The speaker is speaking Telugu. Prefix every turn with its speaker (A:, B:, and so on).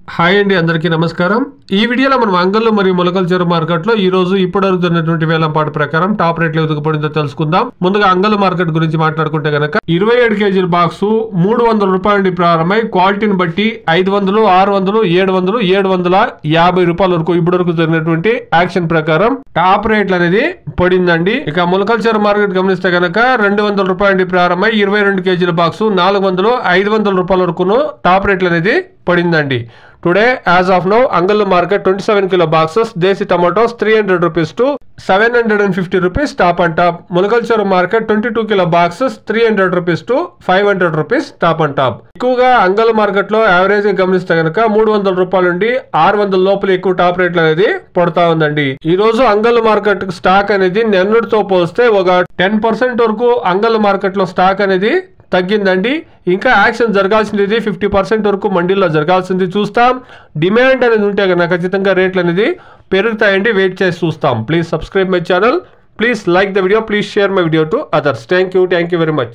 A: హాయ్ అండి, అందరికీ నమస్కారం. ఈ వీడియోలో మనం అంగళ్ళు మరియు మొలకల్చెరు మార్కెట్లో ఈ రోజు ఇప్పుడు జరుగుతున్నటువంటి వేలంపాట ప్రకారం టాప్ రేట్లు ఎందుకు పడిందో తెలుసుకుందాం. ముందుగా అంగళ్ళు మార్కెట్ గురించి మాట్లాడుకుంటే గనక 27 కేజీల బాక్స్ 300 రూపాయల నుండి ప్రారంభమై క్వాలిటీని బట్టి 500, 600, 700, 750 రూపాయల వరకు ఇప్పుడు వరకు జరిగినటువంటి యాక్షన్ ప్రకారం టాప్ రేట్లు అనేది పడిందండి. ఇక మొలకల్చెరు మార్కెట్ గమనిస్తే గనక 200 రూపాయల నుండి ప్రారంభమై 22 కేజీల బాక్స్ 400, 500 రూపాయల వరకును టాప్ రేట్లు అనేది పడిందండి. Today, as of now, Angallu market 27 kilo boxes, Desi tomatoes 300 rupees to 750 rupees top and top. Mulkalcheru market 22 kilo boxes 300 rupees to 500 rupees top and top. ఎక్కువగా అంగళ్ళు మార్కెట్ లో యావరేజ్ గమనిస్తే గనక 300 రూపాయల నుండి 600 లోపల ఎక్కువ టాప్ రేట్లు అనేది పడతా ఉందండి. ఈ రోజు అంగళ్ళు మార్కెట్ స్టాక్ అనేది నిన్నటితో పోలిస్తే ఒక 10% వరకు అంగళ్ళు మార్కెట్ లో స్టాక్ అనేది తగ్గిందండి. ఇంకా యాక్షన్ జరగాల్సింది 50% వరకు మండీల్లో జరగాల్సింది చూస్తాం. డిమాండ్ అనేది ఉంటే కనుక ఖచ్చితంగా రేట్లు అనేది పెరుగుతాయండి. వెయిట్ చేసి చూస్తాం. Please subscribe my channel. Please like the video. Please share my video to others. Thank you very much.